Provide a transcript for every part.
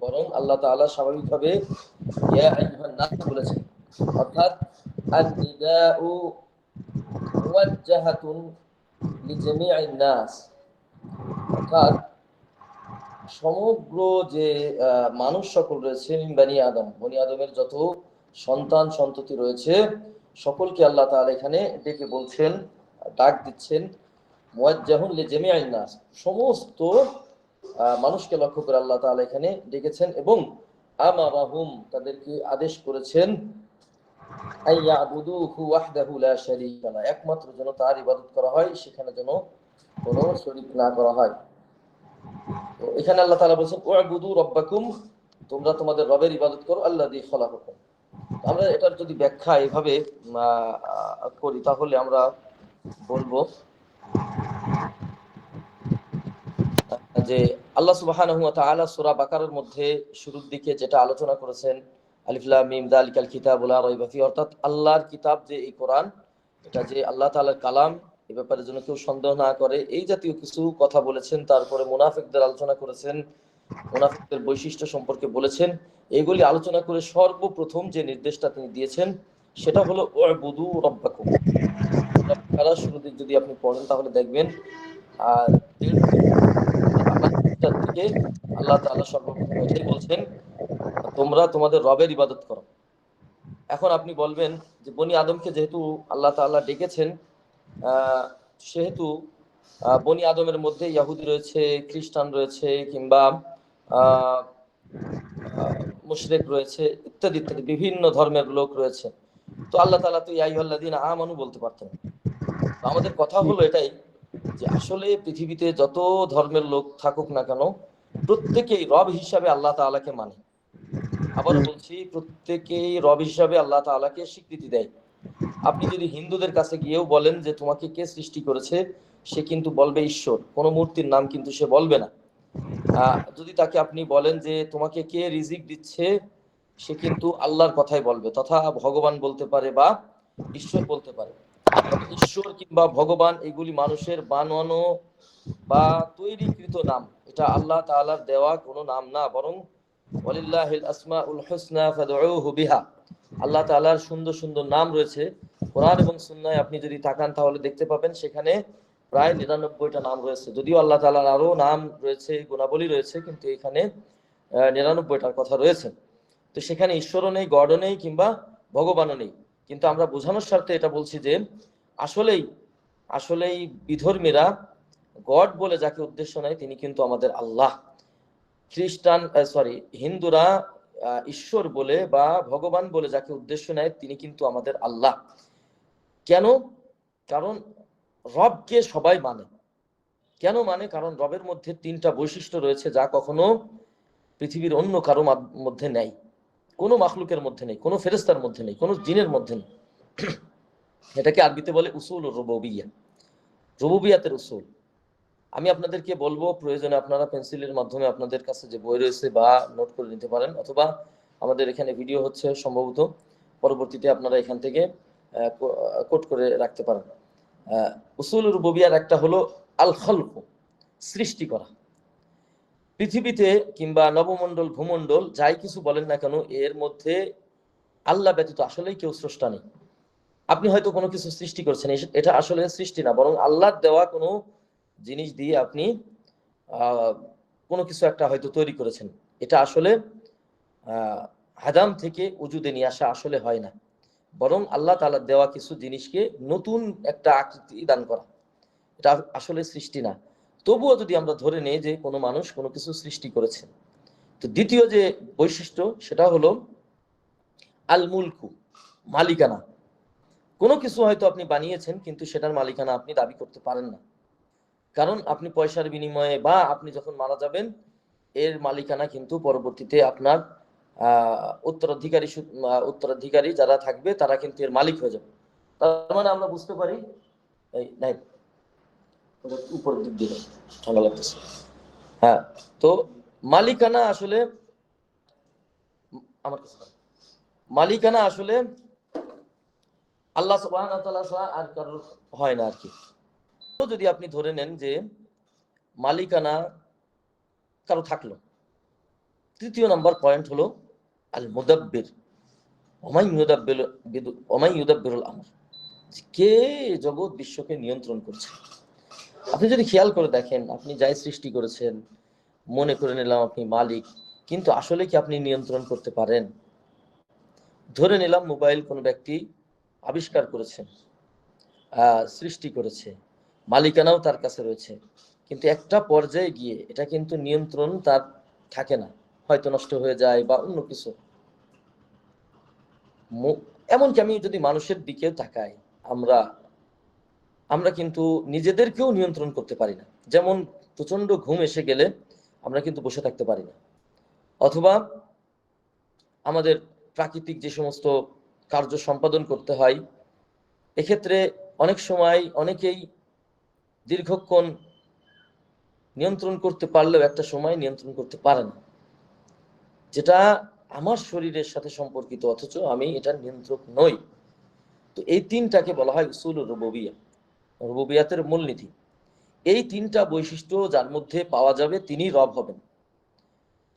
বরং আল্লাহ তাআলা স্বাভাবিকভাবে ইয়া আইয়ুহান নাস বলেছেন, অর্থাৎ আন-নিদাউ মুওয়াজ্জাহাতুন লিজামি'আন নাস, অর্থাৎ সমগ্র যে মানুষ সকল রয়েছে, বনি আদমের যত সন্তান সন্ততি রয়েছে সকলকে আল্লাহ তাআলা এখানে ডেকে বলছেন, ডাক দিচ্ছেন, মুওয়াজ্জাহুন লিজামি'আন নাস, সমস্ত মানুষকে লক্ষ্য করে আল্লাহ তাআলা এখানে ডেকেছেন এবং আমারাহুম, তাদেরকে আদেশ করেছেন, আইয়াবুদুহু ওয়াহদাহু লা শারীকা লা, একমাত্র যেন তার ইবাদত করা হয়, সেখানে যেন কোনো শরীক না করা হয়। তো এখানে আল্লাহ তাআলা বলেছেন উ'বুদু রাব্বাকুম, তোমরা তোমাদের রবের ইবাদত করো, আল্লাযী খলাকাকুম। আমরা এটার যদি ব্যাখ্যা এভাবে করি তাহলে আমরা বলবো যে আল্লাহ সুবহানাহু ওয়া তাআলা সূরা বাকারার মধ্যে শুরুর দিকে যেটা আলোচনা করেছেন, আলিফ লাম মিম যালিকাল কিতাবু লা রাইবা ফি, অর্থাৎ আল্লাহর কিতাব যে এই কোরআন, এটা যে আল্লাহ তাআলার কালাম, এই ব্যাপারে যেন কেউ সন্দেহ না করে, এই জাতীয় কিছু কথা বলেছেন। তারপরে মুনাফিকদের আলোচনা করেছেন, মুনাফিকদের বৈশিষ্ট্য সম্পর্কে বলেছেন। এইগুলি আলোচনা করে সর্বপ্রথম যে নির্দেশটা তিনি দিয়েছেন সেটা হলো উ'বুদু রাব্বাকুম। শুরুতে যদি আপনি পড়েন তাহলে দেখবেন আর থেকে আল্লাহ তাআলা সর্বপ্রথম এটাই বলছেন, তোমরা তোমাদের রবের ইবাদত করো। এখন আপনি বলবেন যে বনি আদমকে যেহেতু আল্লাহ তাআলা ডেকেছেন, সেহেতু বনি আদমের মধ্যে ইহুদি রয়েছে, খ্রিস্টান রয়েছে, কিংবা মুশরিক রয়েছে, ইত্যাদি ইত্যাদি বিভিন্ন ধর্মের লোক রয়েছে। তো আল্লাহ তাআলা তো ইয়া আইয়ুহাল্লাযীনা আমানু বলতে পারতেন। আমাদের কথা হলো এটাই যে আসলে পৃথিবীতে যত ধর্মের লোক থাকুক না কেন, প্রত্যেকেই রব হিসাবে আল্লাহ তাআলাকে মানে। আবারও বলছি, প্রত্যেকেই রব হিসাবে আল্লাহ তাআলাকে স্বীকৃতি দেয়। আপনি যদি হিন্দুদের কাছে গিয়েও বলেন যে তোমাকে কে সৃষ্টি করেছে, সে কিন্তু বলবে ঈশ্বর, কোনো মূর্তির নাম কিন্তু সে বলবে না। যদি তাকে আপনি বলেন যে তোমাকে কে রিজিক দিচ্ছে, সে কিন্তু আল্লাহর কথাই বলবে, তথা ভগবান বলতে পারে বা ঈশ্বর বলতে পারে। তবে ঈশ্বর কিংবা ভগবান এগুলি মানুষের বানানো বা তৈরিকৃত নাম, এটা আল্লাহ তাআলার দেওয়া কোনো নাম না, বরং ওয়ালিল্লাহিল আসমাউল হুসনা ফাদউহু বিহা, আল্লাহ তাআলার সুন্দর সুন্দর নাম রয়েছে। কোরআন এবং সুন্নাহয় আপনি যদি তাকান তাহলে দেখতে পাবেন সেখানে প্রায় 99টা নাম রয়েছে। যদিও আল্লাহ তাআলার আরো নাম রয়েছে, গুণাবলী রয়েছে, কিন্তু এখানে 99টার কথা রয়েছে। তো সেখানে ঈশ্বরও নেই, গডও নেই, কিংবা ভগবানও নেই। কিন্তু আমরা বোঝানোর স্বার্থে এটা বলছি যে আসলেই আসলেই বিধর্মীরা গড বলে যাকে উদ্দেশ্য নেয় তিনি কিন্তু আমাদের আল্লাহ। হিন্দুরা ঈশ্বর বলে বা ভগবান বলে যাকে উদ্দেশ্য নেয় তিনি কিন্তু আমাদের আল্লাহ। কেন? কারণ রবকে সবাই মানে। কেন মানে? কারণ রবের মধ্যে 3টা বৈশিষ্ট্য রয়েছে যা কখনো পৃথিবীর অন্য কারো মধ্যে নেই, কোনো মাখলুকের মধ্যে নেই, কোনো ফেরেশতার মধ্যে নেই, কোনো জিনের মধ্যে নেই। এটাকে আরবিতে বলে উসুল রুবুবিয়্যাহ, রুবুবিয়াতের উসুল। আমি আপনাদেরকে বলবো, প্রয়োজনে আপনারা পেন্সিলের মাধ্যমে আপনাদের কাছে যে বই রয়েছে বা নোট করে নিতে পারেন, অথবা আমাদের এখানে ভিডিও হচ্ছে সম্ভবত, পরবর্তীতে আপনারা এখান থেকে কোট করে রাখতে পারেন। উসুল রুবুবিয়ার একটা হলো আল খলক, সৃষ্টি করা। পৃথিবীতে কিংবা নবমণ্ডল, ভূমণ্ডল, যাই কিছু বলেন না কেন, এর মধ্যে আল্লাহ ব্যতীত আসলেই কেউ স্রষ্টা নেই। আপনি হয়তো কোনো কিছু সৃষ্টি করছেন, এটা আসলে সৃষ্টি না, বরং আল্লাহর দেওয়া কোনো জিনিস দিয়ে আপনি কোনো কিছু একটা হয়তো তৈরি করেছেন। এটা আসলে হাদাম থেকে উজুদে নিয়ে আসা আসলে হয় না, বরং আল্লাহ তাআলা দেওয়া কিছু জিনিসকে নতুন একটা আকৃতি দান করা, এটা আসলে সৃষ্টি না। তবুও যদি আমরা ধরে নেই যে কোনো মানুষ কোনো কিছু সৃষ্টি করেছে, তো দ্বিতীয় যে বৈশিষ্ট্য সেটা হলো আল মুলকু, মালিকানা। কোনো কিছু হয়তো আপনি বানিয়েছেন কিন্তু সেটার মালিকানা আপনি দাবি করতে পারেন না, কারণ আপনি পয়সার বিনিময়ে বা আপনি যখন মারা যাবেন এর মালিকানা কিন্তু পরবর্তীতে আপনার উত্তরাধিকারী যারা থাকবে তারা কিন্তু এর মালিক হয়ে যাবে। তার মানে আমরা বুঝতে পারি, এই নাই উপরের দিক দিয়ে ঠান্ডা লাগতেছে। হ্যাঁ, তো মালিকানা আসলে আমার কাছে মালিকানা আসলে আল্লাহ সুবহানাহু ওয়া তাআলা ছাড়া আর কারোর হয় না আর কি। তো যদি আপনি ধরে নেন যে মালিকানা কারো থাকলো, তৃতীয় নাম্বার পয়েন্ট হলো আল মুদাব্বির, ওমাই ইউদাব্বিরুল আমর, কে জগৎ বিশ্বকে নিয়ন্ত্রণ করছে। আপনি যদি খেয়াল করে দেখেন, আপনি যাই সৃষ্টি করেছেন, মনে করে নিলাম আপনি মালিক, কিন্তু আসলে কি আপনি নিয়ন্ত্রণ করতে পারেন? ধরে নিলাম মোবাইল কোনো ব্যক্তি আবিষ্কার করেছে, সৃষ্টি করেছে, মালিকানাও তার কাছে রয়েছে, কিন্তু একটা পর্যায়ে গিয়ে এটা কিন্তু নিয়ন্ত্রণ তার থাকে না, হয়তো নষ্ট হয়ে যায় বা অন্য কিছু। এমনকি আমি যদি মানুষের দিকেও তাকাই, আমরা আমরা কিন্তু নিজেদেরকেও নিয়ন্ত্রণ করতে পারি না। যেমন প্রচন্ড ঘুম এসে গেলে আমরা কিন্তু বসে থাকতে পারি না, অথবা আমাদের প্রাকৃতিক যে সমস্ত কার্য সম্পাদন করতে হয়, এক্ষেত্রে অনেক সময় অনেকেই দীর্ঘক্ষণ নিয়ন্ত্রণ করতে পারলেও একটা সময় নিয়ন্ত্রণ করতে পারে না, যেটা আমার শরীরের সাথে সম্পর্কিত, অথচ আমি এটার নিয়ন্ত্রক নই। তো এই তিনটাকে বলা হয় উসুল রুবুবিয়া, রুবুবিয়াতের মূলনীতি। এই তিনটা বৈশিষ্ট্য যার মধ্যে পাওয়া যাবে তিনি রব হবেন।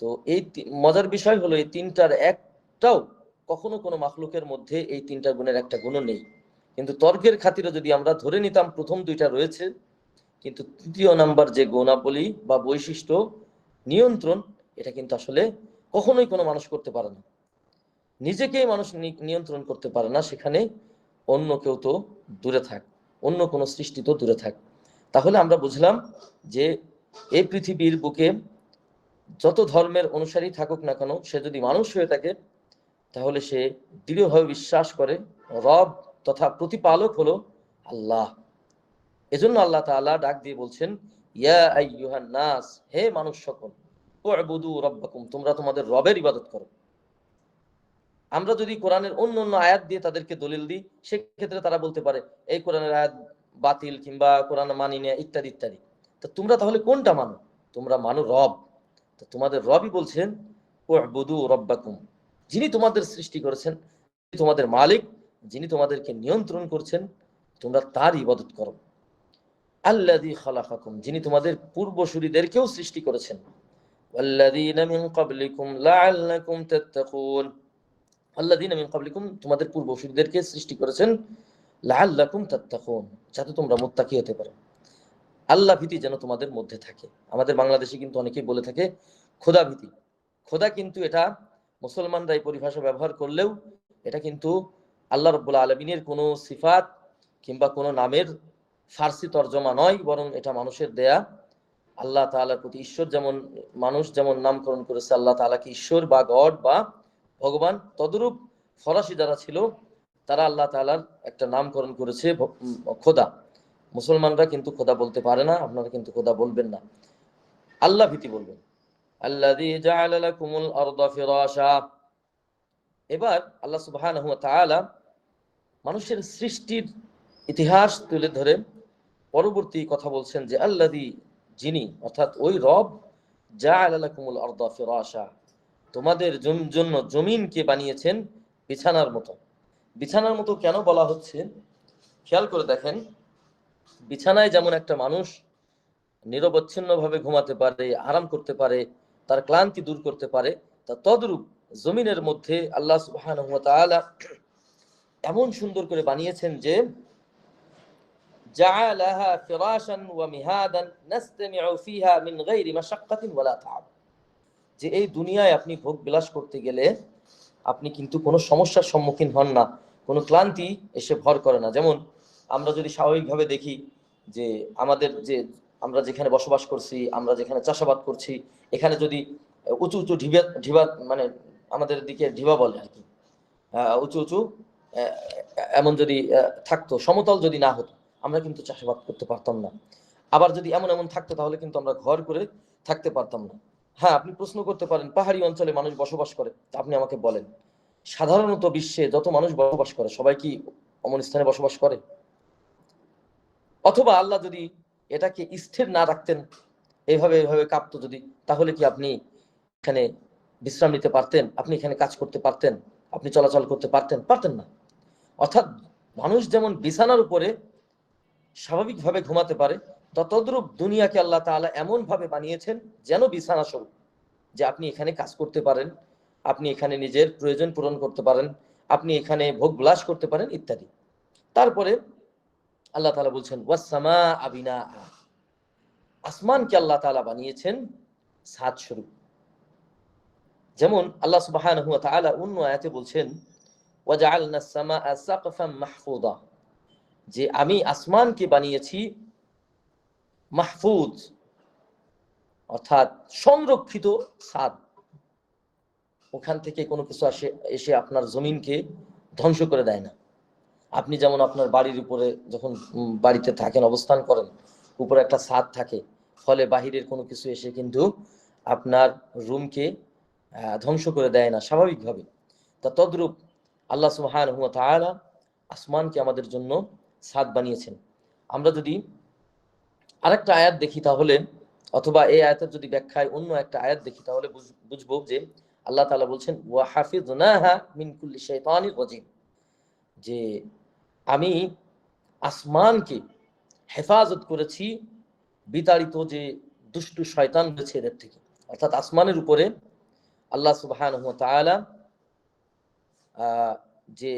তো এই মজার বিষয় হলো, এই তিনটার একটাও কখনো কোনো মাখলুকের মধ্যে এই তিনটা গুণের একটা গুণও নেই। কিন্তু তর্কের খাতিরে যদি আমরা ধরে নিতাম প্রথম দুইটা রয়েছে, কিন্তু তৃতীয় নাম্বার যে গুণাবলী বা বৈশিষ্ট্য নিয়ন্ত্রণ, এটা কিন্তু আসলে কখনোই কোনো মানুষ করতে পারে না। নিজেকেই মানুষ নিয়ন্ত্রণ করতে পারে না, সেখানে অন্য কেউ তো দূরে থাক, অন্য কোনো সৃষ্টি তো দূরে থাক। তাহলে আমরা বুঝলাম যে এই পৃথিবীর বুকে যত ধর্মের অনুসারী থাকুক না কেন, সে যদি মানুষ হয়ে থাকে তাহলে সে দৃঢ়ভাবে বিশ্বাস করে রব তথা প্রতিপালক হলো আল্লাহ। এজন্য আল্লাহ তাআলা ডাক দিয়ে বলছেন, ইয়া আইয়ুহান নাস, হে মানুষ সকল, উ'বুদু রাব্বাকুম, তোমরা তোমাদের রবের ইবাদত করো। আমরা যদি কোরআনের অন্য অন্য আয়াত দিয়ে তাদেরকে দলিল দিই, সেক্ষেত্রে তারা বলতে পারে এই কোরআনের আয়াত বাতিল, কিংবা কোরআন মানি না, ইত্যাদি ইত্যাদি। তো তোমরা তাহলে কোনটা মানো? তোমরা মানো রব। তো তোমাদের রবই বলছেন উ'বুদু রাব্বাকুম, যিনি তোমাদের সৃষ্টি করেছেন, তোমাদের মালিক, যিনি তোমাদেরকে নিয়ন্ত্রণ করছেন, তোমরা তার ইবাদত করো। আল্লাযী খালাকাকুম, যিনি তোমাদের পূর্বসূরীদেরকেও সৃষ্টি করেছেন। ওয়াল্লাযীনা মিন ক্বাবলিকুম লাআল্লাকুম তাত্তাকুন, আল্লাযীনা মিন ক্বাবলিকুম, তোমাদের পূর্বসূরীদেরকে সৃষ্টি করেছেন, লাআল্লাকুম তাত্তাকুন, যাতে তোমরা মুত্তাকি হতে পারো, আল্লাহ ভীতি যেন তোমাদের মধ্যে থাকে। আমাদের বাংলাদেশে কিন্তু অনেকেই বলে থাকে খোদা ভীতি। খোদা কিন্তু এটা মুসলমানরা এই পরিভাষা ব্যবহার করলেও এটা কিন্তু আল্লাহ রাব্বুল আলামিনের কোনো সিফাত কিংবা কোনো নামের ফার্সি তর্জমা নয়, বরং এটা মানুষের দেয়া। আল্লাহ তাআলার প্রতি ঈশ্বর যেমন মানুষ যেমন নামকরণ করেছে আল্লাহ তাআলাকে ঈশ্বর বা গড বা ভগবান, তদ্রূপ ফরাসি যারা ছিল তারা আল্লাহ তাআলার একটা নামকরণ করেছে খোদা। মুসলমানরা কিন্তু খোদা বলতে পারে না, আপনারা কিন্তু খোদা বলবেন না, আল্লাহ ভীতি বলবেন। আল্লাযী জাআলা লাকুমুল আরদা ফিরাশা। এবার আল্লাহ সুবহানাহু ওয়া তাআলা মানুষের সৃষ্টির ইতিহাস তুলে ধরে পরবর্তী কথা বলছেন যে আল্লাযী, যিনি, অর্থাৎ ওই রব, জাআলা লাকুমুল আরদা ফিরাশা, তোমাদের জন্য জমিনকে বানিয়েছেন বিছানার মতো। বিছানার মতো কেন বলা হচ্ছে খেয়াল করে দেখেন, বিছানায় যেমন একটা মানুষ নিরবচ্ছিন্নভাবে ঘুমাতে পারে, আরাম করতে পারে, তার ক্লান্তি দূর করতে পারে, তা তদ্রূপ জমিনের মধ্যে আল্লাহ সুবহানাহু ওয়া তাআলা এমন সুন্দর করে বানিয়েছেন যে জাআলাহা ফিরাশান ওয়া মিহাদান নাসতামিউ ফিহা মিন গায়রি মাশাক্কাতিন ওয়ালা তাআব, যে এই দুনিয়ায় আপনি ভোগ বিলাস করতে গেলে আপনি কিন্তু কোনো সমস্যার সম্মুখীন হন না, কোনো ক্লান্তি এসে ভর করে না। যেমন আমরা যদি স্বাভাবিকভাবে দেখি যে আমাদের যে আমরা যেখানে বসবাস করছি, আমরা যেখানে চাষাবাদ করছি, এখানে যদি উঁচু উঁচু ঢিবা মানে আমাদের দিকে ঢিবা বলে আর কি, উঁচু উঁচু এমন যদি থাকতো, সমতল যদি না হতো, আমরা কিন্তু চাষাবাদ করতে পারতাম না। আবার যদি এমন এমন থাকতো তাহলে কিন্তু আমরা ঘর করে থাকতে পারতাম না। হ্যাঁ, আপনি প্রশ্ন করতে পারেন পাহাড়ি অঞ্চলে মানুষ বসবাস করে, আপনি আমাকে বলেন সাধারণত বিশ্বে যত মানুষ বসবাস করে সবাই কি অমন স্থানে বসবাস করে? অথবা আল্লাহ যদি এটাকে স্থির না রাখতেন, এইভাবে এইভাবে কাঁপতো যদি, তাহলে কি আপনি এখানে বিশ্রাম নিতে পারতেন? আপনি এখানে কাজ করতে পারতেন? আপনি চলাচল করতে পারতেন? পারতেন না। অর্থাৎ মানুষ যেমন বিছানার উপরে স্বাভাবিকভাবে ঘুমাতে পারে, তদ্রূপ দুনিয়াকে আল্লাহ তাআলা এমন ভাবে বানিয়েছেন যেন বিছানা স্বরূপ। যে আপনি এখানে কাজ করতে পারেন, আপনি এখানে নিজের প্রয়োজন পূরণ করতে পারেন, আপনি এখানে ভোগ বিলাস করতে পারেন ইত্যাদি। তারপরে আল্লাহ তাআলা বলছেন ওয়াসসামা আবিনা, আসমানকে আল্লাহ তাআলা বানিয়েছেন ছাদ স্বরূপ। যেমন আল্লাহ সুবহানাহু ওয়া তাআলা অন্য আয়াতে বলছেন ওয়াজআলনাস সামাআ সাকফাম মাহফুযা, যে আমি আসমানকে বানিয়েছি মাহফুজ, অর্থাৎ সংরক্ষিত ছাদ। ওখান থেকে কোনো কিছু এসে আপনার জমিনকে ধ্বংস করে দেয় না। আপনি যেমন আপনার বাড়ির উপরে যখন বাড়িতে থাকেন, অবস্থান করেন, উপরে একটা ছাদ থাকে, ফলে বাহিরের কোনো কিছু এসে কিন্তু আপনার রুমকে ধ্বংস করে দেয় না স্বাভাবিকভাবে। তা তদ্রূপ আল্লাহ সুবহানাহু ওয়া তাআলা আসমানকে আমাদের জন্য ছাদ বানিয়েছেন। আমরা যদি আরেকটা আয়াত দেখি তাহলে, অথবা এই আয়াতের যদি ব্যাখ্যায় অন্য একটা আয়াত দেখি তাহলে বুঝবো যে আল্লাহ তাআলা বলছেন ওয়া হাফিজনাহা মিন কুল্লি শাইতানির রাজিম, যে আমি আসমানকে হেফাজত করেছি বিতাড়িত যে দুষ্টু শয়তান রয়েছে এদের থেকে। অর্থাৎ আসমানের উপরে আল্লাহ সুবহানাহু ওয়া তাআলা যে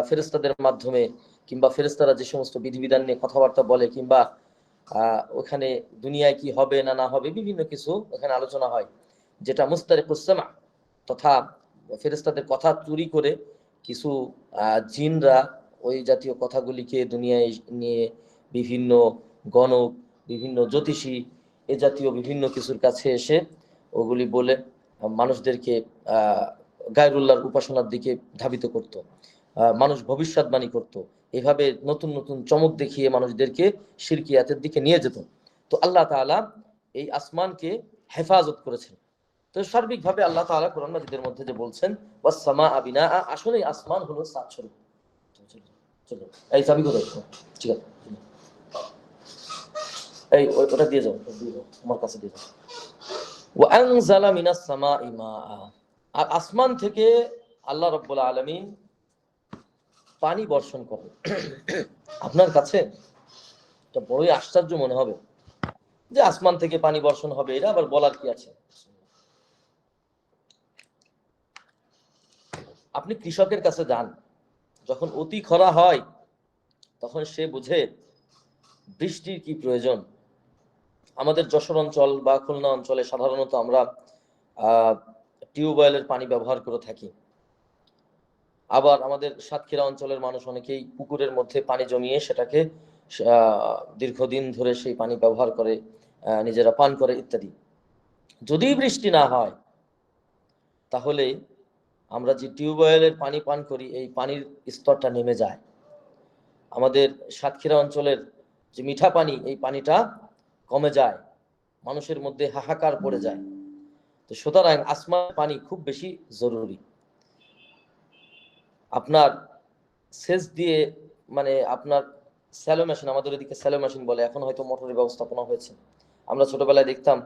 ফেরেশতাদের মাধ্যমে কিংবা ফেরেশতারা যে সমস্ত বিধিবিধান নিয়ে কথাবার্তা বলে, কিংবা ওখানে দুনিয়ায় কি হবে না না হবে বিভিন্ন কিছু ওখানে আলোচনা হয়, যেটা মুস্তারিকুস সামা, তথা ফেরেশতাদের কথা চুরি করে কিছু জিনরা ওই জাতীয় কথাগুলিকে দুনিয়ায় নিয়ে বিভিন্ন গণক, বিভিন্ন জ্যোতিষী, এ জাতীয় বিভিন্ন কিছুর কাছে এসে ওগুলি বলে মানুষদেরকে গায়রুল্লাহর উপাসনার দিকে ধাবিত করত, মানুষ ভবিষ্যৎবাণী করত, এভাবে নতুন নতুন চমক দেখিয়ে মানুষদেরকে শিরকিয়াতের দিকে নিয়ে যেত। তো আল্লাহ তাআলা এই আসমানকে হেফাজত করেছেন। তো সার্বিকভাবে আল্লাহ তাআলা কোরআন মাজিদের মধ্যে যে বলছেন ওয়াস সামাআ বিনাআ, আসলে আসমান হলো ছাদ স্বরূপ। চলো এই চাবি কোথায়? ঠিক আছে, এই ওটা দিয়ে যাও, আমার কাছে দিয়ে যাও। ওয়া আনজালা মিনাস সামাই মাআ, আর আসমান থেকে আল্লাহ রাব্বুল আলামিন পানি বর্ষণ করেন। আপনার কাছে এটা বড়ই আশ্চর্য মনে হবে যে আসমান থেকে পানি বর্ষণ হবে, এটা আবার বলার কি আছে? আপনি কৃষকের কাছে যান, যখন অতি খরা হয় তখন সে বুঝে বৃষ্টির কি প্রয়োজন। আমাদের যশোর অঞ্চল বা খুলনা অঞ্চলে সাধারণত আমরা টিউবওয়েলের পানি ব্যবহার করে থাকি। আবার আমাদের সাতক্ষীরা অঞ্চলের মানুষ অনেকেই পুকুরের মধ্যে পানি জমিয়ে সেটাকে দীর্ঘদিন ধরে সেই পানি ব্যবহার করে, নিজেরা পান করে ইত্যাদি। যদি বৃষ্টি না হয় তাহলে আমরা যে টিউবওয়েলের পানি পান করি এই পানির স্তরটা নেমে যায়। আমাদের সাতক্ষীরা অঞ্চলের যে মিঠা পানি, এই পানিটা কমে যায়, মানুষের মধ্যে হাহাকার পড়ে যায়। তো সুতরাং আসমান পানি খুব বেশি জরুরি। আপনার সেচ দিয়ে, মানে আপনার স্যালো মেশিন, আমাদের ওদিকে স্যালো মেশিন বলে, এখন হয়তো মোটরের ব্যবস্থাপনা হয়েছে। আমরা ছোটবেলায় দেখতাম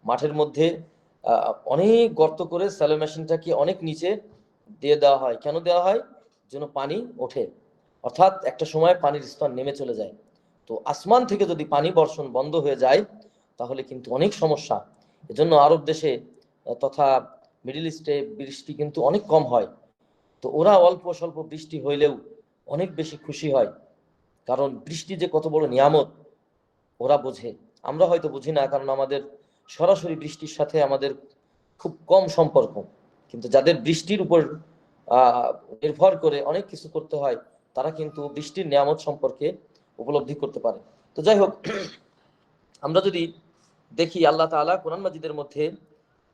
মাঠের মধ্যে অনেক গর্ত করে স্যালো মেশিনটাকে অনেক নিচে দিয়ে দেওয়া হয়। কেন দেওয়া হয়? যেন পানি ওঠে, অর্থাৎ একটা সময় পানির স্তর নেমে চলে যায়। তো আসমান থেকে যদি পানি বর্ষণ বন্ধ হয়ে যায় তাহলে কিন্তু অনেক সমস্যা। এজন্য আরব দেশে তথা মিডল ইস্টে বৃষ্টি কিন্তু অনেক কম হয়। তো ওরা অল্প স্বল্প বৃষ্টি হইলেও অনেক বেশি খুশি হয়, কারণ বৃষ্টি যে কত বড় নিয়ামত ওরা বোঝে। আমরা হয়তো বুঝি না, কারণ আমাদের সরাসরি বৃষ্টির সাথে আমাদের খুব কম সম্পর্ক। কিন্তু যাদের বৃষ্টির উপর নির্ভর করে অনেক কিছু করতে হয়, তারা কিন্তু বৃষ্টির নিয়ামত সম্পর্কে উপলব্ধি করতে পারে। তো যাই হোক, আমরা যদি দেখি আল্লাহ তাআলা কোরআন মাজিদের মধ্যে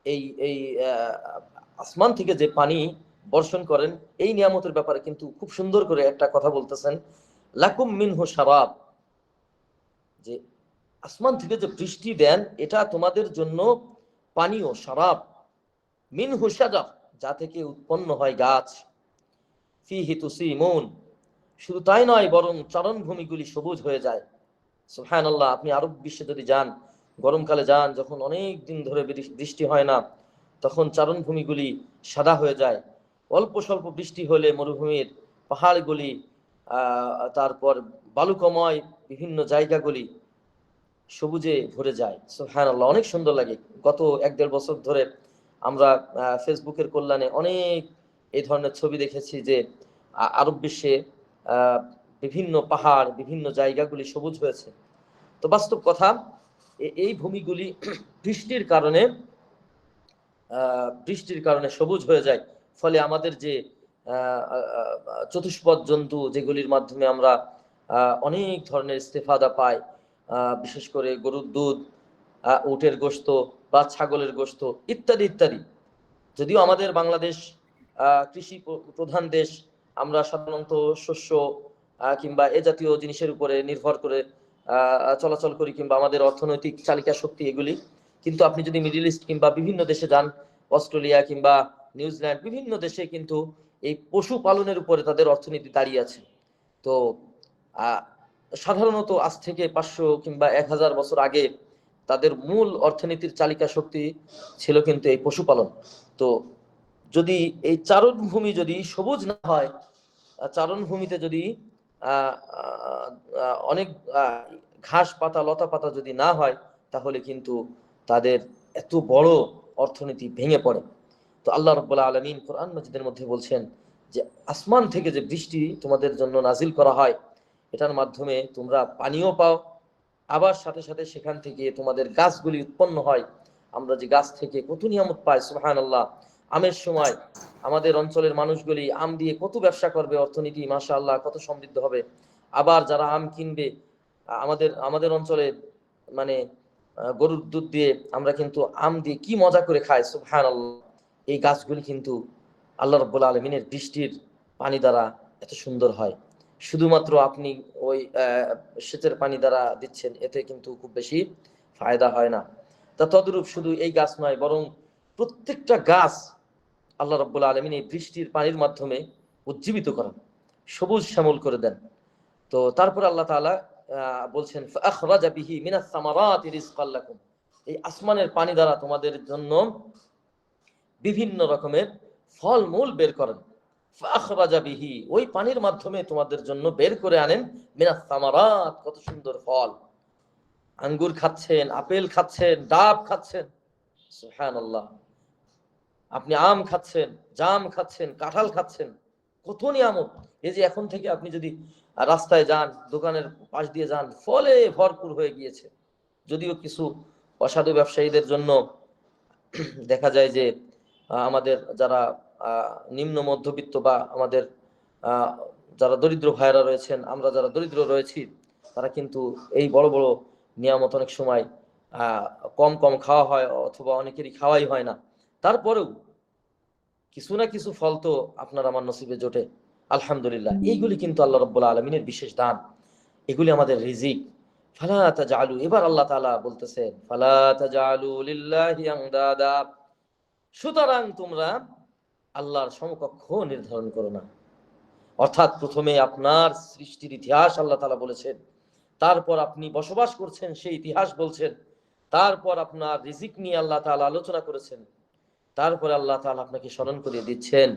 এই এই আসমান থেকে যে পানি বর্ষণ করেন এই নিয়ামতের ব্যাপারে কিন্তু খুব সুন্দর করে একটা কথা বলতেছেন, লাকুম মিনহু শারাব, যে আসমান থেকে যে বৃষ্টি দেন এটা তোমাদের জন্য পানীয়, শারাব। মিনহু শাজার, যা থেকে উৎপন্ন হয় গাছ। ফিহি তুসিমুন, শুধু তাই নয় বরং চারণভূমিগুলি সবুজ হয়ে যায়। সুবহানাল্লাহ, আপনি আরব বিশ্বে যদি যান, গরমকালে যান, যখন অনেক দিন ধরে বৃষ্টি হয় না, তখন চারণভূমিগুলি সাদা হয়ে যায়। অল্প স্বল্প বৃষ্টি হলে মরুভূমির পাহাড়গুলি, তারপর বালুকাময় বিভিন্ন জায়গাগুলি সবুজে ভরে যায়। সুবহানাল্লাহ, অনেক সুন্দর লাগে। গত 1-1.5 বছর ধরে আমরা ফেসবুকের কল্যাণে অনেক এই ধরনের ছবি দেখেছি যে আরব বিশ্বে বিভিন্ন পাহাড়, বিভিন্ন জায়গাগুলি সবুজ হয়েছে। তো বাস্তব কথা, এই ভূমিগুলি বৃষ্টির কারণে সবুজ হয়ে যায়। ফলে আমাদের যে চতুষ্পদ জন্তু, যেগুলির মাধ্যমে আমরা অনেক ধরনের ইস্তেফাদা পাই, বিশেষ করে গরুর দুধ, উটের গোশত বা ছাগলের গোশত ইত্যাদি ইত্যাদি। যদিও আমাদের বাংলাদেশ কৃষি প্রধান দেশ, আমরা সাধারণত শস্য কিংবা এ জাতীয় জিনিসের উপরে নির্ভর করে চলাচল করি, কিংবা আমাদের অর্থনৈতিক চালিকা শক্তি এগুলি। কিন্তু আপনি যদি মিডল ইস্ট কিংবা বিভিন্ন দেশে যান, অস্ট্রেলিয়া কিংবা নিউজিল্যান্ড, বিভিন্ন দেশে কিন্তু এই পশু পালনের উপরে তাদের অর্থনীতি দাঁড়িয়ে আছে। তো সাধারণত আজ থেকে 500 কিংবা 1000 বছর আগে তাদের মূল অর্থনীতির চালিকা শক্তি ছিল কিন্তু এই পশুপালন। তো যদি এই চারণভূমি যদি সবুজ না হয়, চারণভূমিতে যদি অনেক ঘাস পাতা, লতা পাতা যদি না হয়, তাহলে কিন্তু তাদের এত বড় অর্থনীতি ভেঙে পড়ে। তো আল্লাহ রাব্বুল আলামিন কোরআন মাজিদের মধ্যে বলছেন যে আসমান থেকে যে বৃষ্টি তোমাদের জন্য নাজিল করা হয়, এটার মাধ্যমে তোমরা পানিও পাও, আবার সাথে সাথে সেখান থেকে তোমাদের গাছগুলি উৎপন্ন হয়। আমরা যে গাছ থেকে কত নিয়ামত পাই, সুবহানাল্লাহ। আমের সময় আমাদের অঞ্চলের মানুষগুলি আম দিয়ে কত ব্যবসা করবে, অর্থনীতি মাশাআল্লাহ কত সমৃদ্ধ হবে। আবার যারা আম কিনবে, আমাদের অঞ্চলে মানে গরুর দুধ দিয়ে আমরা কিন্তু আম দিয়ে কি মজা করে খাই, সুবহানাল্লাহ। এই গাছগুলি কিন্তু আল্লাহ রাব্বুল আলামিনের বৃষ্টির পানি দ্বারা এত সুন্দর হয়। শুধুমাত্র আপনি ওই সেচের পানি দ্বারা দিচ্ছেন, এতে কিন্তু খুব বেশি ফায়দা হয় না। তা তদ্রূপ শুধু এই গাছ নয়, বরং প্রত্যেকটা গাছ আল্লাহ রাব্বুল আলামিন এই বৃষ্টির পানির মাধ্যমে উজ্জীবিত করেন, সবুজ শ্যামল করে দেন। তো তারপর আল্লাহ তাআলা বলছেন ফাখরাজা বিহি মিনাস সামারাতি রিজকাল লাকুম, এই আসমানের পানি দ্বারা তোমাদের জন্য বিভিন্ন রকমের ফল মূল বের করেন। ফাখরাজা বিহি, ওই পানির মাধ্যমে তোমাদের জন্য বের করে আনেন মিনাস সামারাত, কত সুন্দর ফল। আঙ্গুর খাচ্ছেন, আপেল খাচ্ছেন, ডাব খাচ্ছেন, সুবহানাল্লাহ। আপনি আম খাচ্ছেন, জাম খাচ্ছেন, কাঁঠাল খাচ্ছেন, কত নিয়ামত। এই যে এখন থেকে আপনি যদি রাস্তায় যান, দোকানের পাশ দিয়ে যান, ফলে ভরপুর হয়ে গিয়েছে। যদিও কিছু অসাধু ব্যবসায়ীদের জন্য দেখা যায় যে আমাদের যারা নিম্ন মধ্যবিত্ত বা আমাদের যারা দরিদ্র ভাইরা রয়েছেন, আমরা যারা দরিদ্র রয়েছি, তারা কিন্তু এই বড় বড় নিয়ামত অনেক সময় কম কম খাওয়া হয়, অথবা অনেকেরই খাওয়াই হয় না। তারপরেও কিছু না কিছু ফল তো আপনার আমার নসিবে জোটে, আলহামদুলিল্লাহ। এইগুলি কিন্তু আল্লাহ রাব্বুল আলামিনের বিশেষ দান, এগুলি আমাদের রিজিক। ফালা তাজালু, এবার আল্লাহ তাআলা বলতেছেন ফালা তাজালু লিল্লাহি আনদাদা, সুতরাং তোমরা আল্লাহর সমকক্ষ নির্ধারণ করো না। অর্থাৎ প্রথমে আপনার সৃষ্টির ইতিহাস আল্লাহ তাআলা বলেছেন, তারপর আপনি বসবাস করছেন সেই ইতিহাস বলছেন, তারপর আপনার রিজিক নিয়ে আল্লাহ তাআলা আলোচনা করেছেন, তারপরে আল্লাহ তাআলা আপনাকে স্মরণ করিয়ে দিচ্ছেন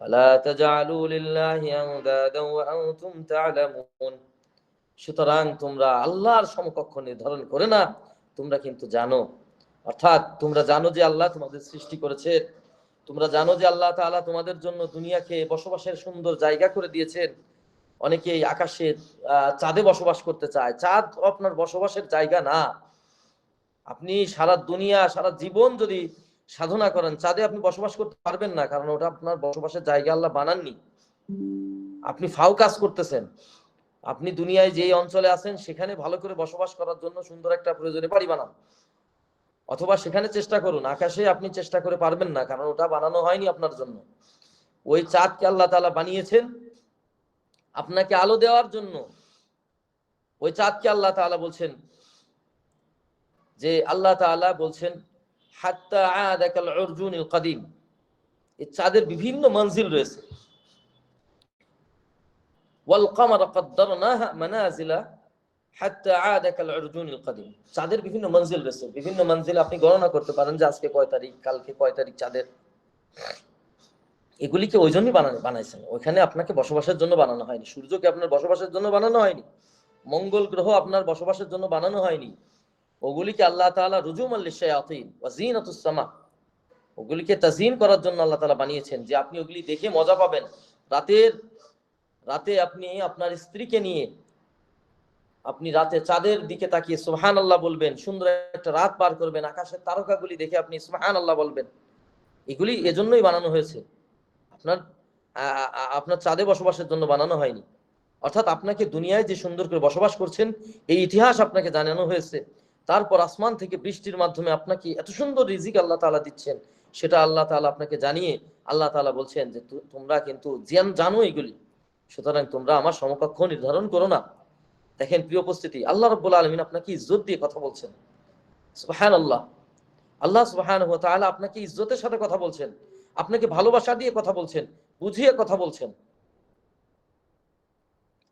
ফালা তাজালু লিল্লাহি আনদাদা ওয়া আনতুম তা'লামুন, সুতরাং তোমরা আল্লাহর সমকক্ষ নির্ধারণ করে না, তোমরা কিন্তু জানো। অর্থাৎ তোমরা জানো যে আল্লাহ তোমাদের সৃষ্টি করেছে, তোমরা জানো যে আল্লাহ তাআলা তোমাদের জন্য দুনিয়াকে বসবাসের সুন্দর জায়গা করে দিয়েছেন। অনেকেই আকাশে চাঁদে বসবাস করতে চায়, চাঁদ আপনার বসবাসের জায়গা না। আপনি সারা দুনিয়া সারা জীবন যদি সাধনা করেন, চাঁদে আপনি বসবাস করতে পারবেন না, কারণ ওটা আপনার বসবাসের জায়গা আল্লাহ বানাননি। আপনি ফাও কাজ করতেছেন। আপনি দুনিয়ায় যেই অঞ্চলে আছেন সেখানে ভালো করে বসবাস করার জন্য সুন্দর একটা প্রয়োজনে বাড়ি বানান, অথবা সেখানে চেষ্টা করুন। আকাশে আপনি চেষ্টা করে পারবেন না, কারণ ওটা বানানো হয়নি আপনার জন্য। ওই চাঁদকে আল্লাহ তাআলা বানিয়েছেন আপনাকে আলো দেওয়ার জন্য। ওই চাঁদকে আল্লাহ তাআলা বলছেন যে আল্লাহ তাআলা বলছেন হাত্তা আদাকাল উরজুনিল কাদিম, এই চাঁদের বিভিন্ন মঞ্জিল রয়েছে। ওয়াল কামারা কদ্দারনাহা মানাজিলা হাত্তা আদাকাল উরজুনিল কাদিম, চাঁদের বিভিন্ন মঞ্জিল রয়েছে। বিভিন্ন মঞ্জিল আপনি গণনা করতে পারেন যে আজকে কয় তারিখ, কালকে কয় তারিখ চাঁদের। এগুলিকে ওই জন্যই বানাইছেন, ওইখানে আপনাকে বসবাসের জন্য বানানো হয়নি। সূর্যকে আপনার বসবাসের জন্য বানানো হয়নি, মঙ্গল গ্রহ আপনার বসবাসের জন্য বানানো হয়নি। ওগুলিকে আল্লাহ তাআলা রুজুমান লিশায়াতিন ওয়া জিনাতুস সামা, ওগুলিকে তাজিম করার জন্য আল্লাহ তাআলা বানিয়েছেন, যে আপনি ওগুলি দেখে মজা পাবেন। রাতে আপনি আপনার স্ত্রীকে নিয়ে আপনি রাতে চাঁদের দিকে তাকিয়ে সুবহানাল্লাহ বলবেন, সুন্দর একটা রাত পার করবেন, আকাশের তারকাগুলি দেখে আপনি সুবহানাল্লাহ বলবেন। এগুলি এজন্যই বানানো হয়েছে, আপনার আপনার চাঁদে বসবাসের জন্য বানানো হয়নি। অর্থাৎ আপনাকে দুনিয়ায় যে সুন্দর করে বসবাস করছেন এই ইতিহাস আপনাকে জানানো হয়েছে। তারপর আসমান থেকে বৃষ্টির মাধ্যমে আপনাকে এত সুন্দর রিজিক আল্লাহ তাআলা দিচ্ছেন, সেটা আল্লাহ তাআলা আপনাকে জানিয়ে আল্লাহ তাআলা বলছেন যে তোমরা কিন্তু জানো এগুলি, সুতরাং তোমরা আমার সমকক্ষ নির্ধারণ করো না। দেখেন প্রিয় উপস্থিতি, আল্লাহ রাব্বুল আলামিন আপনাকে ইজ্জত দিয়ে কথা বলছেন। সুবহানাল্লাহ, আল্লাহ সুবহানাহু ওয়া তাআলা আপনাকে ইজ্জতের সাথে কথা বলছেন, আপনাকে ভালোবাসা দিয়ে কথা বলছেন, বুঝিয়ে কথা বলছেন।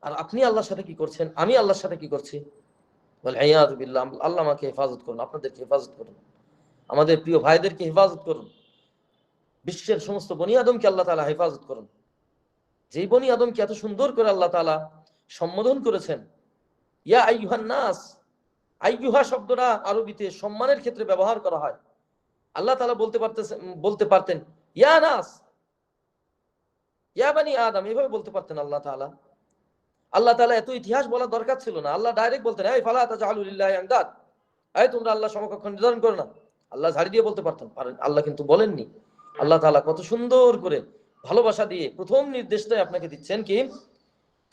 আর আপনি আল্লাহর সাথে কি করছেন? আমি আল্লাহর সাথে কি করছি? ওয়াল বিল্লাহ। আল্লাহ আমাকে হেফাজত করুন, আপনাদেরকে হেফাজত করুন, আমাদের প্রিয় ভাইদেরকে হেফাজত করুন, বিশ্বের সমস্ত বনি আদমকে আল্লাহ তাআলা হেফাজত করুন। যেই বনি আদমকে এত সুন্দর করে আল্লাহ তাআলা সম্বোধন করেছেন, ইয়া আইয়ুহান নাস। আইয়ুহা শব্দটা আরবিতে সম্মানের ক্ষেত্রে ব্যবহার করা হয়। আল্লাহ তাআলা বলতে পারতেন ইয়া নাস, ইয়া বানি আদম, এভাবে বলতে পারতেন আল্লাহ তাআলা। আল্লাহ তাআলা এত ইতিহাস বলার দরকার ছিল না। আল্লাহ ডাইরেক্ট বলতেন, এই ফালা তাজালু লিল্লাহি আনদাদ, এই তোমরা আল্লাহ সমকক্ষ নির্ধারণ করো না। আল্লাহ ঝাড়ি দিয়ে বলতে পারতেন, আল্লাহ কিন্তু বলেননি। আল্লাহ তাআলা কত সুন্দর করে ভালোবাসা দিয়ে প্রথম নির্দেশটাই আপনাকে দিচ্ছেন কি,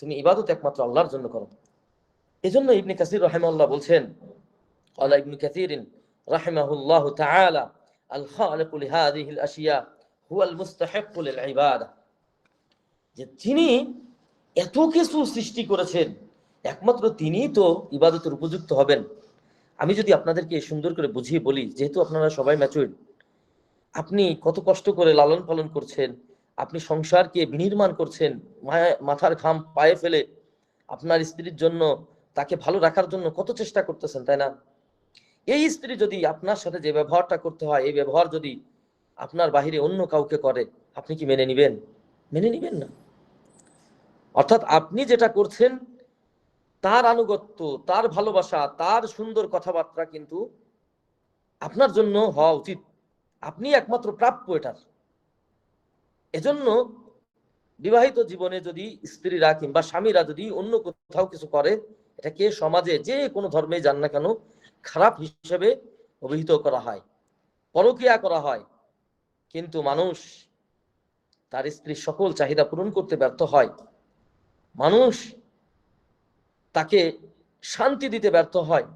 তুমি ইবাদত একমাত্র আল্লাহর জন্য করো। এজন্য ইবনে কাসির রাহিমাহুল্লাহ বলছেন, ক্বালা ইবনে কাসির রাহিমাহুল্লাহু তাআলা, আল খালিকু লিহাযিহিল আশিয়া হুয়াল মুস্তাহিক্কু লিল ইবাদা, যে তিনি এত কিছু সৃষ্টি করেছেন, একমাত্র তিনিই তো ইবাদতের উপযুক্ত হবেন। আমি যদি আপনাদেরকে সুন্দর করে বুঝিয়ে বলি, যেহেতু আপনারা সবাই ম্যাচুরড, আপনি কত কষ্ট করে লালন পালন করছেন, আপনি সংসারকে বিনির্মাণ করছেন, মাথার ঘাম পায়ে ফেলে আপনার স্ত্রীর জন্য, তাকে ভালো রাখার জন্য কত চেষ্টা করতেছেন, তাই না? এই স্ত্রী যদি আপনার সাথে যে ব্যবহারটা করতে হয়, এই ব্যবহার যদি আপনার বাহিরে অন্য কাউকে করে, আপনি কি মেনে নিবেন? মেনে নিবেন না। অর্থাৎ আপনি যেটা করছেন তার আনুগত্য, তার ভালোবাসা, তার সুন্দর কথাবার্তা কিন্তু আপনার জন্য হওয়া উচিত। আপনি একমাত্র প্রাপ্য এটার। এজন্য বিবাহিত জীবনে যদি স্ত্রীরা কিংবা স্বামীরা যদি অন্য কোথাও কিছু করে, এটাকে সমাজে যে কোনো ধর্মে যান না কেন খারাপ হিসেবে অভিহিত করা হয়, পরকীয়া করা হয়। কিন্তু মানুষ তার স্ত্রীর সকল চাহিদা পূরণ করতে ব্যর্থ হয়, মানুষ তাকে শান্তি দিতে ব্যর্থ হয়,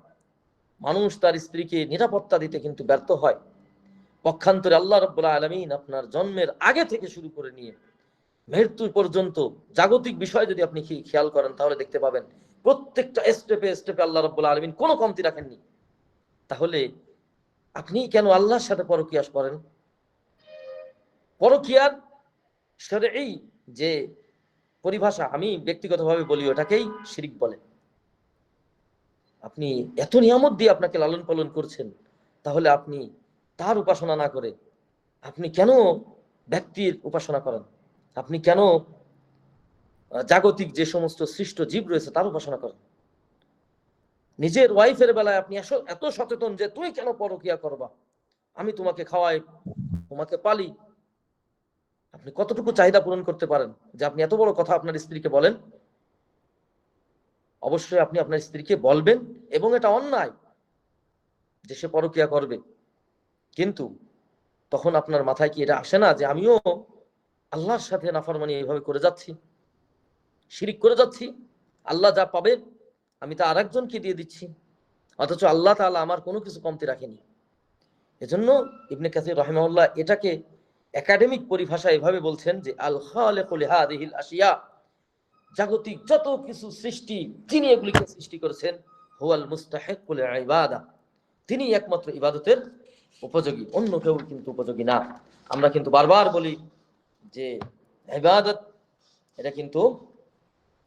মানুষ তার স্ত্রীকে নিরাপত্তা দিতে কিন্তু ব্যর্থ হয়। পক্ষান্তরে আল্লাহ রাব্বুল আলামিন আপনার জন্মের আগে থেকে শুরু করে নিয়ে মৃত্যু পর্যন্ত জাগতিক বিষয় যদি আপনি খেয়াল করেন, তাহলে দেখতে পাবেন প্রত্যেকটা স্টেপে স্টেপে আল্লাহ রাব্বুল আলামিন কোনো কমতি রাখেননি। তাহলে আপনি কেন আল্লাহর সাথে পরকীয়া করেন? পরকীয়ার শরঈ যে পরিভাষা, আমি ব্যক্তিগতভাবে বলি, ওটাকেই শিরক বলে। আপনি এত নিয়ামত দিয়ে আপনাকে লালন পালন করছেন, তাহলে আপনি তার উপাসনা না করে আপনি কেন ব্যক্তির উপাসনা করেন? আপনি কেন জাগতিক যে সমস্ত সৃষ্ট জীব রয়েছে তার উপাসনা করেন? নিজের ওয়াইফের বেলায় আপনি এত সচেতন যে তুমি কেন পরকীয়া করবা, আমি তোমাকে খাওয়াই, তোমাকে পালি। আপনি কতটুকু চাহিদা পূরণ করতে পারেন যে আপনি এত বড় কথা আপনার স্ত্রীকে বলেন? অবশ্যই আপনি আপনার স্ত্রীকে বলবেন, এবং এটা অন্যায় যে সে পরকীয়া করবে, কিন্তু তখন আপনার মাথায় কি এটা আসে না যে আমিও আল্লাহর সাথে নাফরমানি এইভাবে করে যাচ্ছি, শিরিক করে যাচ্ছি, আল্লাহ যা পাবে আমি তা আরেকজনকে দিয়ে দিচ্ছি, অথচ আল্লাহ তাআলা আমার কোনো কিছু কমতি রাখেনি। এজন্য ইবনে কাসির রাহিমাহুল্লাহ এটাকে একাডেমিক পরিভাষা এভাবে বলছেন যে আল খালিকু লিহাযিহিল আশিয়া, জাগতিক যত কিছু সৃষ্টি যিনি এগুলিকে সৃষ্টি করেছেন, হুয়াল মুস্তাহিক্কু লিল ইবাদা, তিনি একমাত্র ইবাদতের উপযোগী, অন্য কেউ কিন্তু উপযোগী না। আমরা কিন্তু বারবার বলি যে ইবাদত এটা কিন্তু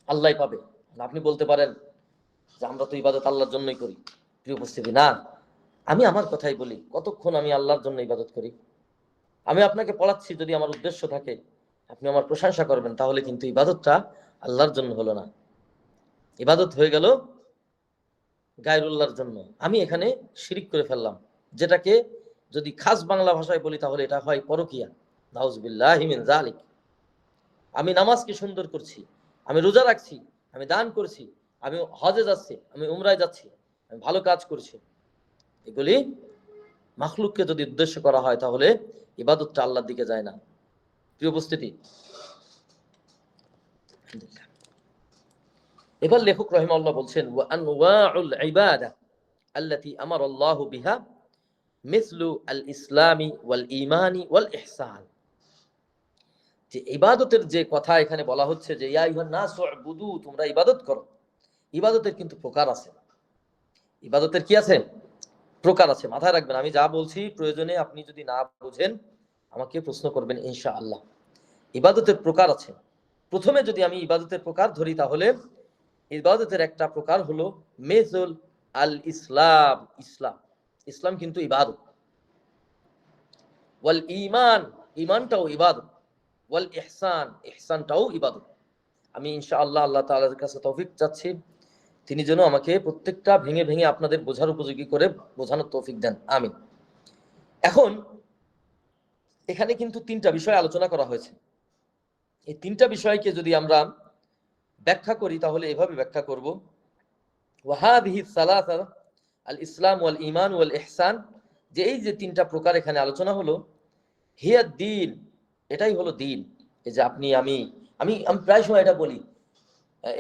আল্লাহই পাবে। আপনি বলতে পারেন যে আমরা তো ইবাদত আল্লাহর জন্যই করি। প্রিয় উপস্থিতি, না, আমি আমার কথাই বলি, কতক্ষণ আমি আল্লাহর জন্য ইবাদত করি? আমি আপনাকে পড়াচ্ছি, যদি আমার উদ্দেশ্য থাকে আপনি আমার প্রশংসা করবেন, তাহলে কিন্তু ইবাদতটা আল্লাহর জন্য হলো না, ইবাদত হয়ে গেল গায়রুল্লাহর জন্য। আমি এখানে শিরিক করে ফেললাম, যেটাকে যদি খাস বাংলা ভাষায় বলি তাহলে এটা হয় পরকিয়া। নাউজুবিল্লাহি মিন যালিক। আমি নামাজকে সুন্দর করছি, আমি রোজা রাখছি, আমি দান করছি, আমি হজে যাচ্ছি, আমি উমরায় যাচ্ছি, আমি ভালো কাজ করছি, এগুলি মাখলুককে যদি উদ্দেশ্য করা হয় তাহলে ইবাদতটা আল্লাহর দিকে যায় না। প্রিয় উপস্থিতি, এবার লেখক রাহিমাহুল্লাহ বলছেন ওয়া আনওয়াউল ইবাদা আল্লাতী আমারাল্লাহু বিহা মিসলু আল ইসলামি ওয়াল ঈমানি ওয়াল ইহসান। যে ইবাদতের যে কথা এখানে বলা হচ্ছে যে ইয়া আইয়ুহান নাস উবুদু, তোমরা ইবাদত করো। ইবাদতের কিন্তু প্রকার আছে। ইবাদতের কি আছে? প্রকার আছে। মাথায় রাখবেন, আমি যা বলছি প্রয়োজনে আপনি যদি না বুঝেন আমাকে প্রশ্ন করবেন ইনশাআল্লাহ। ইবাদতের প্রকার আছে। প্রথমে যদি আমি ইবাদতের প্রকার ধরি তাহলে ইবাদতের একটা প্রকার হলো মেজুল আল ইসলাম। ইসলাম, ইসলাম কিন্তু ইবাদত। ওয়াল ঈমান, ঈমানটাও ইবাদত। ওয়াল ইহসান, ইহসানটাও ইবাদত। আমি ইনশাআল্লাহ আল্লাহ তাআলার কাছে তৌফিক চাচ্ছি, তিনি যেন আমাকে প্রত্যেকটা ভেঙে ভেঙে আপনাদের বোঝার উপযোগী করে বোঝানোর তৌফিক দেন, আমিন। এখন এখানে কিন্তু তিনটা বিষয় আলোচনা করা হয়েছে। এই তিনটা বিষয়কে যদি আমরা ব্যাখ্যা করি তাহলে এভাবে ব্যাখ্যা করব, ওয়াহাদিহি সালাসা আল ইসলাম ওয়াল ঈমান ওয়াল ইহসান, যে এই যে তিনটা প্রকার এখানে আলোচনা হলো, হিয়া দ্বীন, এটাই হলো দ্বীন। এই যে আপনি আমি আমি আমি প্রায় সময় এটা বলি,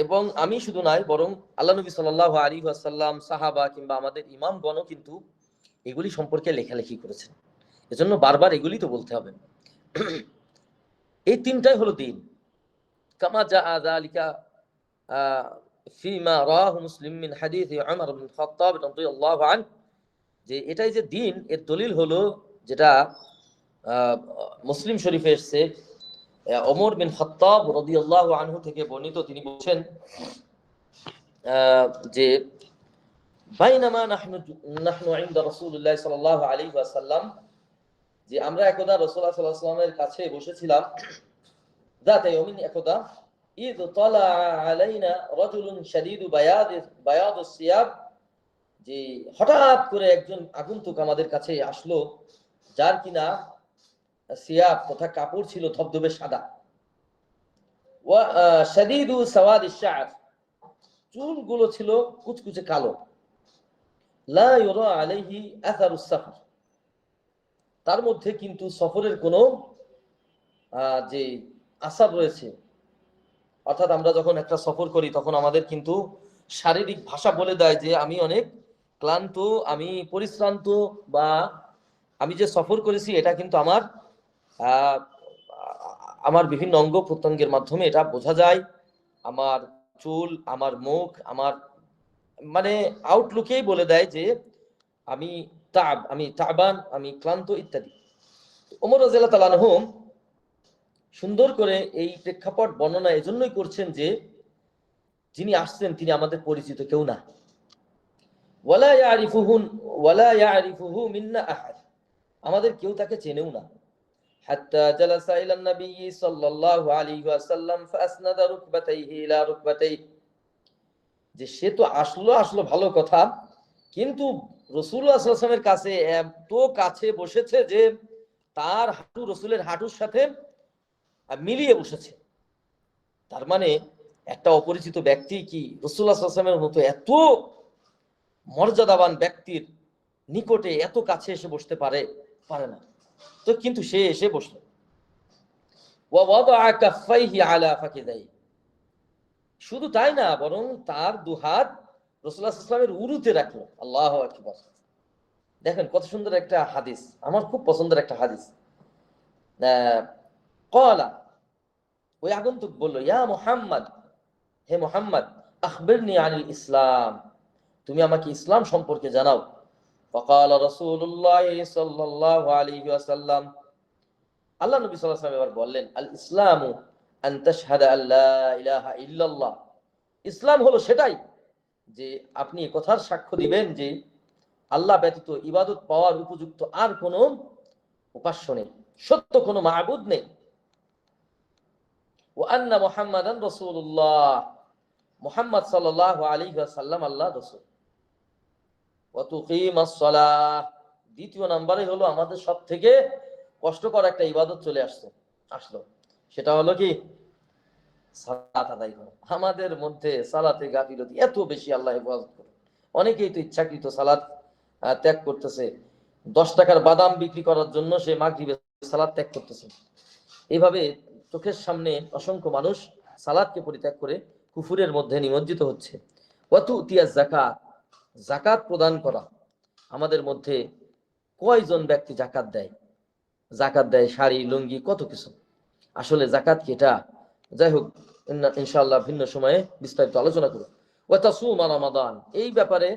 এবং আমি শুধু নয় বরং আল্লাহ নবী সাল্লাল্লাহু আলাইহি ওয়াসাল্লাম, সাহাবা কিংবা আমাদের ইমামগণও কিন্তু এগুলি সম্পর্কে লেখালেখি করেছেন। এজন্য বারবার এগুলি তো বলতে হবে। এই তিনটাই হলো দ্বীন। কামা জাআ যালিকা ফিমা রাহু মুসলিম মিন হাদিস উমর ইবনে খাত্তাব রাদিয়াল্লাহু আনহু, যে এটাই যে দ্বীন এর দলিল হলো যেটা মুসলিম শরীফে এসেছে, ওমর বিন খাত্তাব রাদিয়াল্লাহু আনহু থেকে বর্ণিত, তিনি বলেন যে বাইনামা নাহনু ইনদা রাসূলুল্লাহ সাল্লাল্লাহু আলাইহি ওয়াসাল্লাম, যে আমরা একদা রাসূলুল্লাহ সাল্লাল্লাহু আলাইহি ওয়াসাল্লামের কাছে বসেছিলাম, যাতে ইয়াউমিন, একদা, ইদ তালা আলাইনা রাজুলুন শাদীদু বায়াদুস সিয়াব, যে হঠাৎ করে একজন আগন্তুক আমাদের কাছে আসলো যার কিনা সিয়াব তথা কাপড় ছিল ধবধবে সাদা, ওয়া শাদীদু সাওয়াদিশ শা'r, চুলগুলো ছিল কুচকুচে কালো, লা ইউরা আলাইহি আথারুস সাফর, তার মধ্যে কিন্তু সফরের কোনো যে আসার রয়েছে, অর্থাৎ আমরা যখন একটা সফর করি তখন আমাদের কিন্তু শারীরিক ভাষা বলে দেয় যে আমি অনেক ক্লান্ত, আমি পরিশ্রান্ত, বা আমি যে সফর করেছি এটা কিন্তু আমার বিভিন্ন অঙ্গ প্রত্যঙ্গের মাধ্যমে এটা বোঝা যায়। আমার চুল, আমার মুখ, আমার মানে আউটলুকেই বলে দেয় যে আমি তাবান, আমি ক্লান্ত ইত্যাদি। ওমর রাদিয়াল্লাহু তাআলা আনহু সুন্দর করে এই প্রেক্ষাপট বর্ণনা এজন্যই করছেন যে যিনি আসছেন তিনি আমাদের পরিচিত কেউ না, ওয়ালা ইয়ারিফুহু মিন্না আহাদ, আমাদের কেউ তাকে চেনেও না। হাত্তা জালাসা ইলা নবী সাল্লাল্লাহু আলাইহি ওয়াসাল্লাম ফাসনাদা রুকবাতাইহি ইলা রুকবাতাইহি, যে সে তো আসলো ভালো কথা, কিন্তু রাসূলুল্লাহ সাল্লাল্লাহু আলাইহি ওয়াসাল্লামের কাছে এত কাছে বসেছে যে তার হাঁটু রাসূলের হাঁটুর সাথে মিলিয়ে বসেছে। তার মানে একটা অপরিচিত ব্যক্তি কি রাসূলুল্লাহ সাল্লাল্লাহু আলাইহি ওয়াসাল্লামের মতো এত মর্যাদাবান ব্যক্তির নিকটে এত কাছে এসে বসতে পারে না। তো কিন্তু সে এসে বসল। ওয়া ওয়াদাআ কাফাইহি আলা ফাকিদাই, শুধু তাই না বরং তার দুহাত রাসূলুল্লাহ সাল্লাল্লাহু আলাইহি ওয়াসাল্লামের উরুতে রাখলো। আল্লাহু আকবার। দেখেন কত সুন্দর একটা হাদিস, আমার খুব পছন্দের একটা হাদিস। ক্বালা, ওই আগন্তুক বলল, ইয়া মুহাম্মদ, হে মুহাম্মদ, আখবিরনি আনিল ইসলাম, তুমি আমাকে ইসলাম সম্পর্কে জানাও। ফাকালা রাসূলুল্লাহ সাল্লাল্লাহু আলাইহি ওয়াসাল্লাম, আল্লাহ নবী সাল্লাল্লাহু আলাইহি ওয়াসাল্লাম এবার বললেন, আল ইসলামু আন তাশহাদা আল্লা ইলাহা ইল্লাল্লাহ, ইসলাম হলো সেটাই যে আপনি এই কথার সাক্ষ্য দিবেন যে আল্লাহ ব্যতীত ইবাদত পাওয়ার উপযুক্ত আর কোনো উপাস্য নেই, সত্য কোনো মাবুদ নেই। ওয়া আন্না মুহাম্মাদান রাসূলুল্লাহ, মুহাম্মদ সাল্লাল্লাহু আলাইহি ওয়াসাল্লাম আল্লাহর রাসূল। ওয়া তুকিমাস সালাহ, দ্বিতীয় নাম্বারে হলো আমাদের সব থেকে কষ্টকর একটা ইবাদত চলে আসলো, সেটা হলো কি সালাত আদায় করা। আমাদের মধ্যে সালাতে গাফিলতি এত বেশি, আল্লাহ হেফাজত করে। অনেকেই তো ইচ্ছাকৃত সালাত ত্যাগ করতেছে, 10 টাকার বাদাম বিক্রি করার জন্য সে মাগরিবে সালাত ত্যাগ করতেছে। এইভাবে চোখের সামনে অসংখ্য মানুষ সালাতকে পরিত্যাগ করে কুফুরের মধ্যে নিমজ্জিত হচ্ছে। ওয়াতুতিয়া যাকাত, যাকাত প্রদান করা। আমাদের মধ্যে কয়জন ব্যক্তি যাকাত দেয়? যাকাত দেয় শাড়ি লুঙ্গি কত কিছু। আসলে যাকাত কি এটা? যাই হোক, ইনশাআল্লাহ ভিন্ন সময়ে বিস্তারিত আলোচনা করব। ওয়াতাসুমা রমাদান, এই ব্যাপারে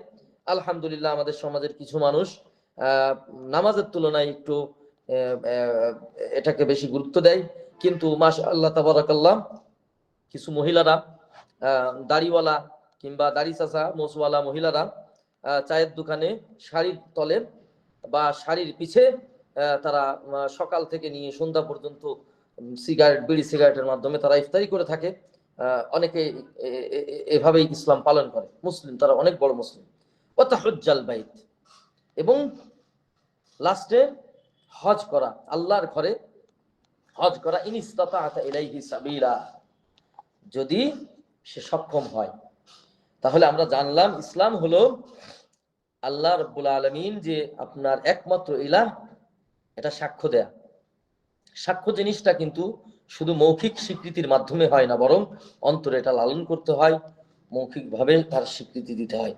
আলহামদুলিল্লাহ আমাদের সমাজের কিছু মানুষ নামাজের তুলনায় একটু এটাকে বেশি গুরুত্ব দেয়, কিন্তু মাশাআল্লাহ তাবারাকাল্লাহ কিছু মহিলারা, দাড়িওয়ালা কিংবা দাড়ি চাচা মোচওয়ালা মহিলারা চায়ের দোকানে শাড়ির তলে বা শাড়ির পিছে তারা সকাল থেকে নিয়ে সন্ধ্যা পর্যন্ত বিড়ি সিগারেটের মাধ্যমে তারা ইফতারি করে থাকে। অনেকে এভাবেই ইসলাম পালন করে, মুসলিম, তারা অনেক বড় মুসলিম। ওয়াতাহুজ্জাল বাইত, এবং লাস্টে হজ করা, আল্লাহর ঘরে হজ করা। ইনিস্তাতা ইলাইহি সাবিলা, যদি সে সক্ষম হয়। তাহলে আমরা জানলাম ইসলাম হলো আল্লাহ রাব্বুল আলামিন যে আপনার একমাত্র ইলাহ, এটা সাক্ষ্য দেয়া। সাক্ষ্য জিনিসটা কিন্তু শুধু মৌখিক স্বীকৃতির মাধ্যমে হয় না, বরং অন্তরে এটা লালন করতে হয়, মৌখিকভাবে তার স্বীকৃতি দিতে হয়।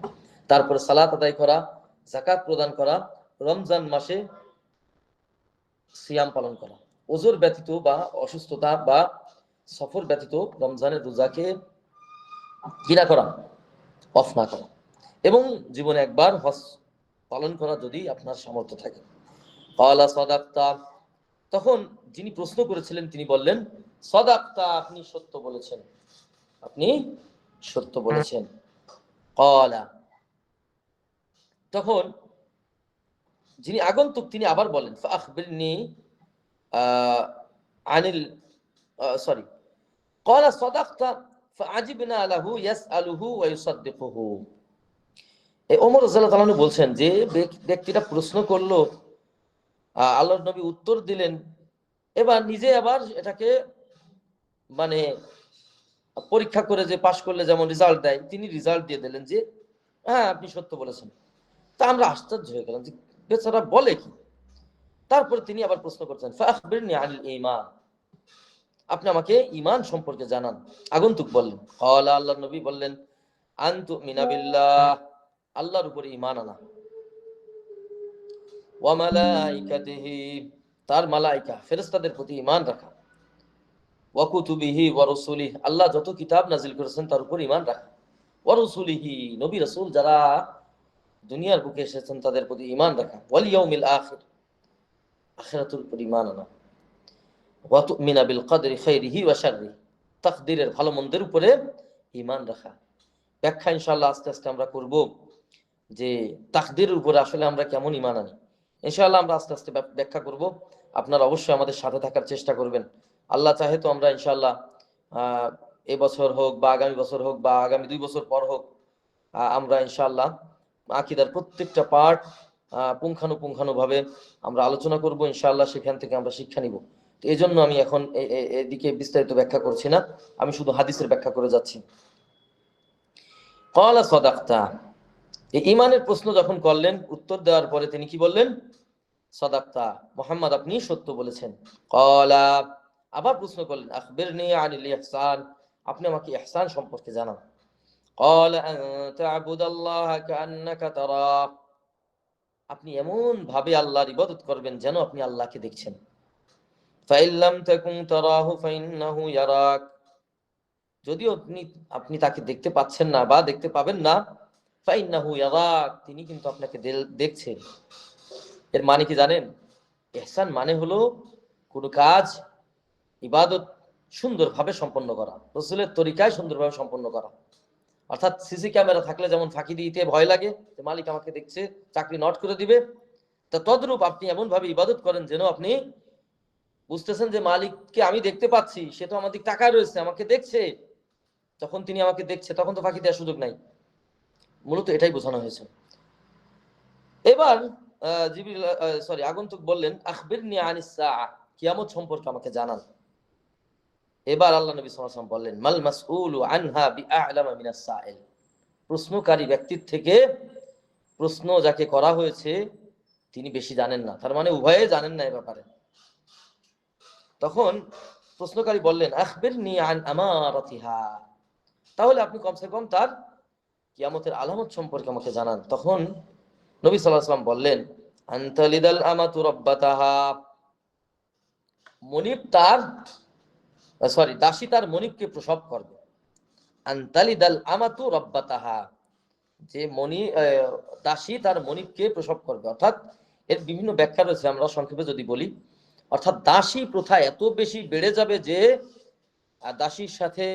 তারপরে সালাত আদায় করা, যাকাত প্রদান করা, রমজান মাসে সিয়াম পালন করা, ওজর ব্যতীত বা অসুস্থতা বা সফর ব্যতীত রমজানের রোজাকে কিনা করা, অফ না করা, এবং জীবনে একবার হজ পালন করা যদি আপনার সামর্থ্য থাকে। ক্বালা সাদাকতা, তখন যিনি প্রশ্ন করেছিলেন তিনি বললেন সাদাকতা, আপনি সত্য বলেছেন, আপনি সত্য বলেছেন। ক্বালা, তখন যিনি আগন্তুক তিনি আবার বলেন ফাখবিরনি আনিল সরি ক্বালা সাদাকতা ফাআজিবনা লাহু ইয়াসআলুহু ওয়া ইউসাদ্দিকুহু। ওমর রাদিয়াল্লাহু তাআলা বলছেন যে ব্যক্তিটা প্রশ্ন করলো, আল্লাহর নবী উত্তর দিলেন, এবার নিজে আবার এটাকে মানে পরীক্ষা করে যে পাশ করলে যেমন রেজাল্ট দেয়, তিনি রেজাল্ট দিয়ে দিলেন যে হ্যাঁ আপনি সত্য বলেছেন। তা আমরা আশ্চর্য হয়ে গেলাম যে বেচারা বলে কি। তারপরে তিনি আবার প্রশ্ন করছেন ফাখবিরনি আনিল ঈমান, আপনি আমাকে ঈমান সম্পর্কে জানান। আগন্তুক বললেন, ক্বালা, আল্লাহর নবী বললেন আনতুমিনা বিল্লাহ, আল্লাহর উপরে ঈমান আনা, ওয়া মালাইকাতিহি, তার মালাইকা ফেরেশতাদের প্রতি ঈমান রাখা, ওয়া কুতুবিহি ওয়া রাসূলিহি, আল্লাহ যত কিতাব নাজিল করেছেন তার উপর ঈমান রাখা, ওয়া রাসূলিহি, নবী রাসূল যারা দুনিয়ার বুকে এসেছেন তাদের প্রতি ঈমান রাখা, ওয়াল ইয়াউমিল আখির, আখিরাতের উপর ঈমান আনা, ওয়া তুমিনা বিল কদরি খাইরিহি ওয়া শাররিহি, তাকদীরের ভালো মন্দের উপরে ঈমান রাখা। ব্যাখ্যা ইনশাআল্লাহ আস্তে আস্তে আমরা করব যে তাকদীরের উপরে আসলে আমরা কেমন ঈমান আনি। ইনশাআল্লাহ আমরা আস্তে আস্তে ব্যাখ্যা করব। আপনারা অবশ্যই আমাদের সাথে থাকার চেষ্টা করবেন। আল্লাহ চাহে তো আমরা ইনশাআল্লাহ এবছর হোক বা আগামী বছর হোক বা আগামী 2 বছর পর হোক, আমরা ইনশাআল্লাহ আকীদার প্রত্যেকটা পার্ট পুঙ্খানুপুঙ্খানুভাবে আমরা আলোচনা করব ইনশাআল্লাহ, সেখান থেকে আমরা শিক্ষা নিব। তো এই জন্য আমি এখন এদিকে বিস্তারিত ব্যাখ্যা করছি না, আমি শুধু হাদিসের ব্যাখ্যা করে যাচ্ছি। ক্বালা সাদাকতা, এই ঈমানের প্রশ্ন যখন করলেন, উত্তর দেওয়ার পরে তিনি কি বললেন? সাদাকতা, মুহাম্মদ আপনি সত্য বলেছেন। ক্বালা, আবার প্রশ্ন করলেন আখবিরনি আনিল ইহসান, আপনি আমাকে ইহসান সম্পর্কে জানান। ক্বালা আন তা'বুদাল্লাহা কাআন্নাকা তারাহ, আপনি এমন ভাবে আল্লাহর ইবাদত করবেন যেন আপনি আল্লাহকে দেখছেন। ফাইন লাম তাকুন তারাহু ফাইন্নাহু ইয়ারাক, যদিও আপনি তাকে দেখতে পাচ্ছেন না বা দেখতে পাবেন না, ফাইন্নাহু ইয়ারাক, তিনি কিন্তু আপনাকে দেখছেন। এর মানে কি জানেন? ইহসান মানে হলো কোনো কাজ, ইবাদত সুন্দরভাবে সম্পন্ন করা, রাসূলের তরিকায় সুন্দরভাবে সম্পন্ন করা। অর্থাৎ সিসি ক্যামেরা থাকলে যেমন ফাঁকি দিতে ভয় লাগে যে মালিক আমাকে দেখছে, চাকরি নট করে দিবে, তা তদ্রূপ আপনি এমন ভাবে ইবাদত করেন যেন আপনি বুঝতেছেন যে মালিককে আমি দেখতে পাচ্ছি, সে তো আমার দিক তাকায় রয়েছে, আমাকে দেখছে। যখন তিনি আমাকে দেখছে তখন তো ফাঁকি দেওয়ার সুযোগ নাই। মূলত এটাই বোঝানো হয়েছে। এবার জিবরিল আগন্তুক বললেন আখবিরনি আনিস সাআ, কিয়ামত সম্পর্কে আমাকে জানান। এবার আল্লাহ নবী সাল্লাল্লাহু আলাইহি ওয়াসাল্লাম বললেন মাল মাসউলু আনহা বিআ'লামা মিনাস সাইল, প্রশ্নকারী ব্যক্তির থেকে প্রশ্ন যাকে করা হয়েছে তিনি বেশি জানেন না, তার মানে উভয়ে জানেন না এ ব্যাপারে। তখন প্রশ্নকারী বললেন আখবিরনি আন আমারাতিহা, তাহলে আপনি কমসে কম তার কিয়ামতের আলামত সম্পর্কে আমাকে জানান। তখন নবী সাল্লাল্লাহু আলাইহি ওয়াসাল্লাম বললেন আনতালিদাল আমাতু রাব্বাতাহা, মনিব তার দাসী তার মনিবকে প্রসব করবে। আনতালিদাল আমাতু রাব্বাতাহা, যে দাসী তার মনিবকে প্রসব করবে, অর্থাৎ এর বিভিন্ন ব্যাখ্যা রয়েছে, আমরা সংক্ষেপে যদি বলি, অর্থাৎ দাসী প্রথা এত বেশি বেড়ে যাবে যে দাসীর সাথে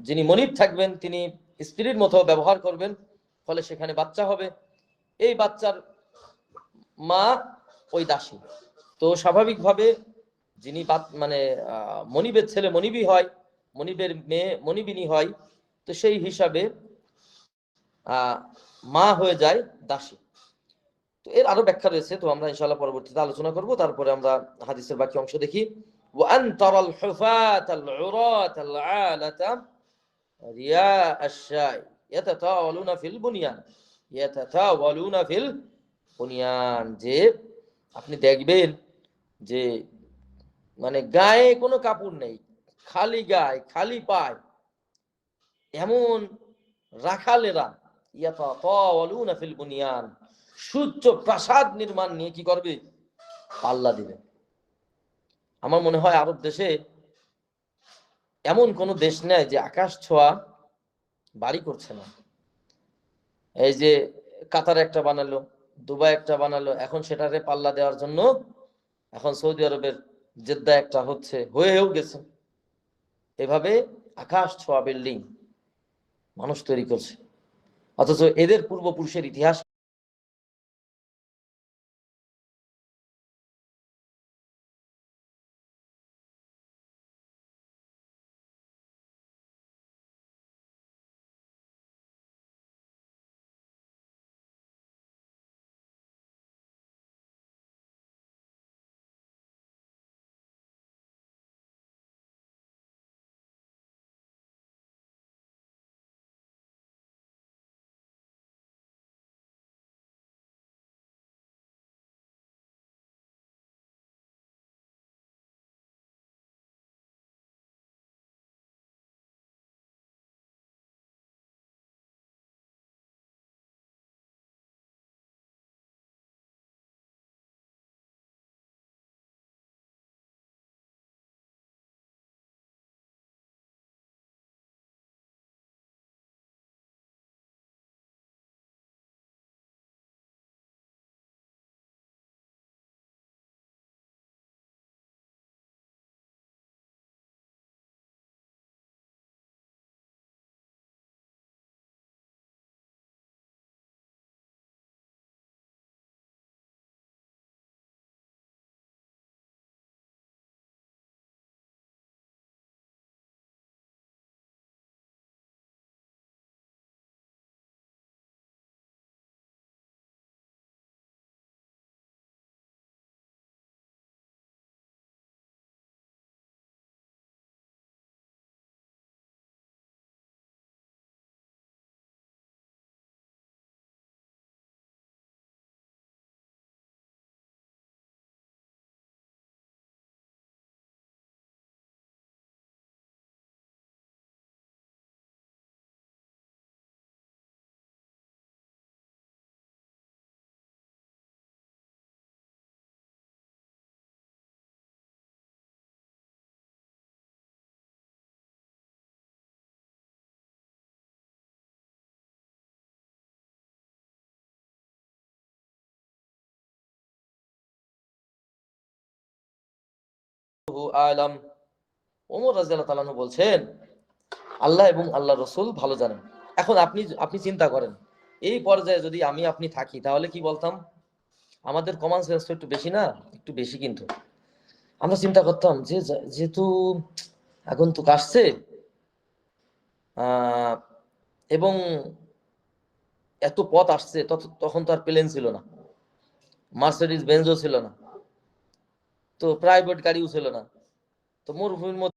যিনি মনিব থাকবেন তিনি স্ত্রীর মতো ব্যবহার করবেন, ফলে সেখানে বাচ্চা হবে, এই বাচ্চার মা ওই দাসী। তো স্বাভাবিকভাবে যিনি মানে মনিবের ছেলে মনিবই হয়, মনিবের মেয়ে মনিবিনী হয়, তো সেই হিসাবে মা হয়ে যায় দাসী। তো এর আরো ব্যাখ্যা রয়েছে, তো আমরা ইনশাআল্লাহ পরবর্তীতে আলোচনা করব। তারপরে আমরা হাদিসের বাকি অংশ দেখি। ওয়ান তারাল হুফাতাল উরাতাল আলাতা রিয়া আশ-শাই ইয়াতাতাওয়ালুনা ফিল বুনিয়ান, ইয়াতাতাওয়ালুনা ফিল বুনিয়ান, যে আপনি দেখবেন যে মানে গায়ে কোনো কাপড় নেই, খালি গায়ে খালি পায় এমন রাখালেরা ইয়াতাতাওয়ালুনা ফিল বুনিয়ান, সুচ্চ প্রাসাদ নির্মাণ নিয়ে কি করবে, পাল্লা দিবে। আমার মনে হয় আরব দেশে এমন কোন দেশ নেই যে আকাশ ছোঁয়া বাড়ি করছে না। এই যে কাতার একটা বানালো, দুবাই একটা বানালো, এখন সেটারে পাল্লা দেওয়ার জন্য এখন সৌদি আরবের জেদ্দা একটা হয়েও গেছে। এভাবে আকাশ ছোঁয়া বিল্ডিং মানুষ তৈরি করছে, অথচ এদের পূর্বপুরুষের ইতিহাস আলাম। ওমর রাদিয়াল্লাহু তাআলা বলছেন আল্লাহ এবং আল্লাহ রসুল ভালো জানেন। এখন আপনি চিন্তা করেন, এই পর্যায়ে যদি আমি আপনি থাকি তাহলে কি বলতাম? আমাদের কমন সেন্স তো একটু বেশি না? একটু বেশি কিন্তু। আমরা চিন্তা করতাম যে যেহেতু আগন্তুক আসছে এবং এত পথ আসছে, তখন তো আর প্লেন ছিল না, মার্সিডিজ বেঞ্জও ছিল না, তো প্রাইভেট গাড়িও ছিল না, তো মরুভূমির মধ্যে